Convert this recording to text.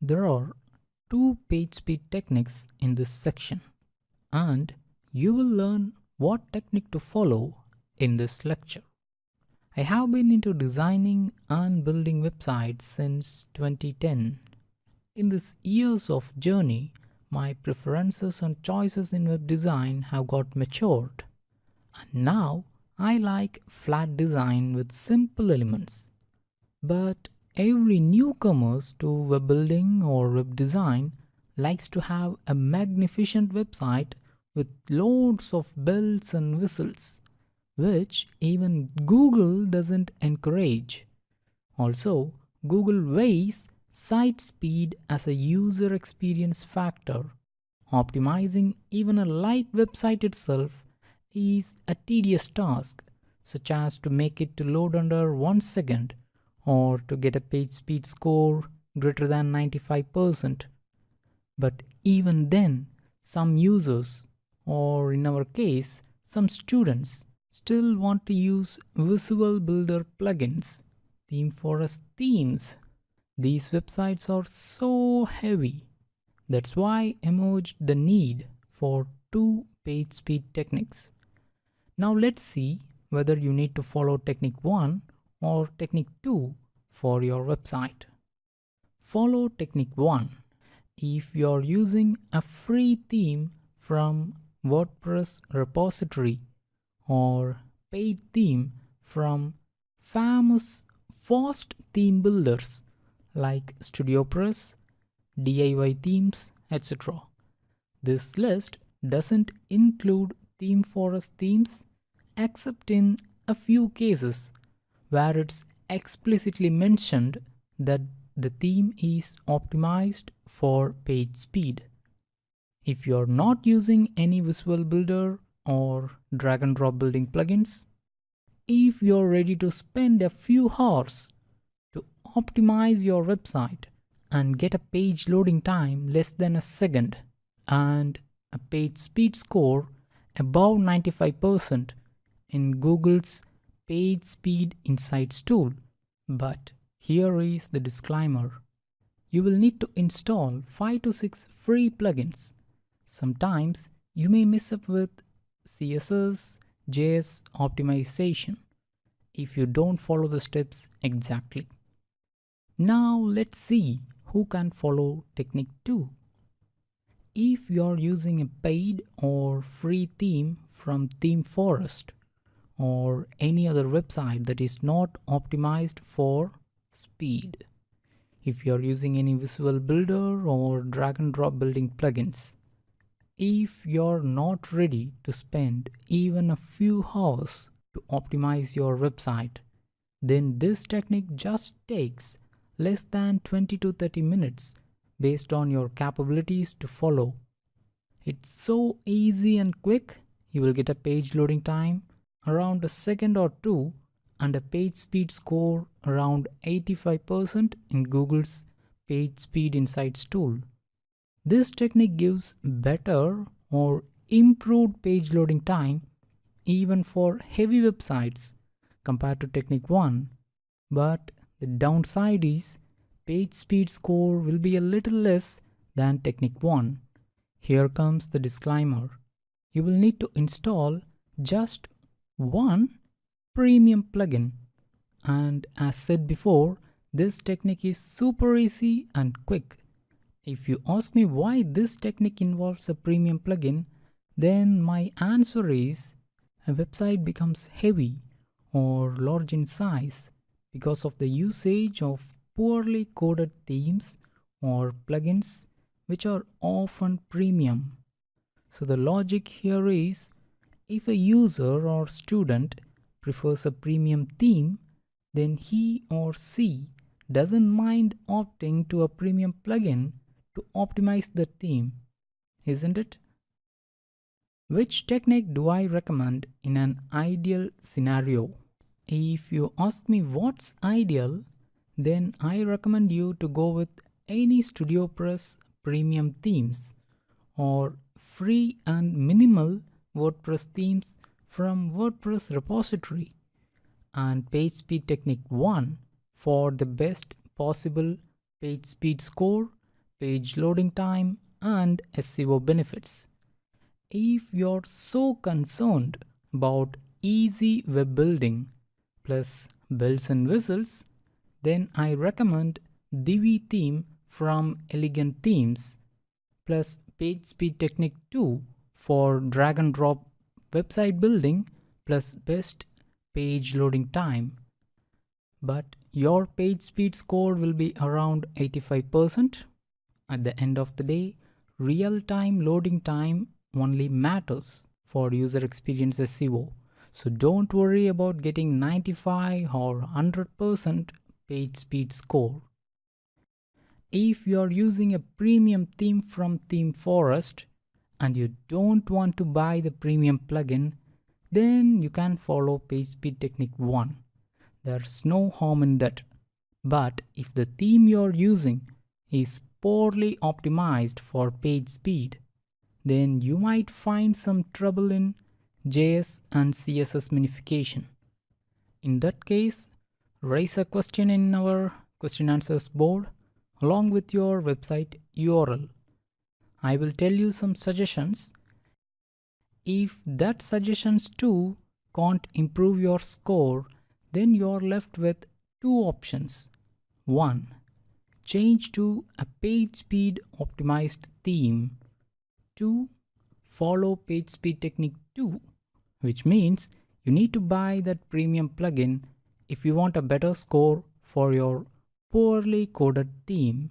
There are two page speed techniques in this section, and you will learn what technique to follow in this lecture. I have been into designing and building websites since 2010. In this years of journey, my preferences and choices in web design have got matured, and now I like flat design with simple elements. But every newcomers to web building or web design likes to have a magnificent website with loads of bells and whistles, which even Google doesn't encourage. Also, Google weighs site speed as a user experience factor. Optimizing even a light website itself is a tedious task, such as to make it to load under 1 second or to get a page speed score greater than 95%. But even then, some users, or in our case, some students, still want to use Visual Builder plugins, Theme Forest themes. These websites are so heavy. That's why emerged the need for two page speed techniques. Now let's see whether you need to follow technique 1 or technique 2 for your website. Follow technique 1 if you're using a free theme from WordPress repository or paid theme from famous fast theme builders like StudioPress, DIY themes, etc. This list doesn't include Theme Forest themes except in a few cases where it's explicitly mentioned that the theme is optimized for page speed. If you're not using any Visual Builder or drag and drop building plugins, if you're ready to spend a few hours to optimize your website and get a page loading time less than a second and a page speed score above 95% in Google's Page Speed Insights tool. But here is the disclaimer. You will need to install 5 to 6 free plugins. Sometimes you may mess up with CSS, JS optimization if you don't follow the steps exactly. Now let's see who can follow technique 2. If you're using a paid or free theme from Theme Forest or any other website that is not optimized for speed, if you're using any Visual Builder or drag and drop building plugins, if you're not ready to spend even a few hours to optimize your website, then this technique just takes less than 20 to 30 minutes based on your capabilities to follow. It's so easy and quick. You will get a page loading time around a second or two and a page speed score around 85% in Google's Page Speed Insights tool. This technique gives better or improved page loading time even for heavy websites compared to technique 1, but the downside is page speed score will be a little less than technique 1. Here comes the disclaimer. You will need to install just one premium plugin, and as said before, this technique is super easy and quick. If you ask me why this technique involves a premium plugin, then my answer is a website becomes heavy or large in size because of the usage of poorly coded themes or plugins which are often premium. So the logic here is, if a user or student prefers a premium theme, then he or she doesn't mind opting to a premium plugin to optimize the theme, isn't it? Which technique do I recommend in an ideal scenario? If you ask me what's ideal, then I recommend you to go with any StudioPress premium themes or free and minimal WordPress themes from WordPress repository, and Page Speed Technique 1 for the best possible page speed score page loading time, and SEO benefits. If you're so concerned about easy web building plus bells and whistles, then I recommend Divi theme from Elegant Themes plus PageSpeed Technique 2 for drag and drop website building plus best page loading time. But your page speed score will be around 85%. At the end of the day, real-time loading time only matters for user experience SEO. So don't worry about getting 95 or 100% page speed score. If you're using a premium theme from Theme Forest and you don't want to buy the premium plugin, then you can follow PageSpeed Technique 1. There's no harm in that. But if the theme you're using is poorly optimized for page speed, then you might find some trouble in JS and CSS minification. In that case, raise a question in our question answers board along with your website URL. I will tell you some suggestions. If that suggestions too can't improve your score, then you're left with two options. 1. Change to a page speed optimized theme. 2. Follow PageSpeed Technique 2, which means you need to buy that premium plugin if you want a better score for your poorly coded theme.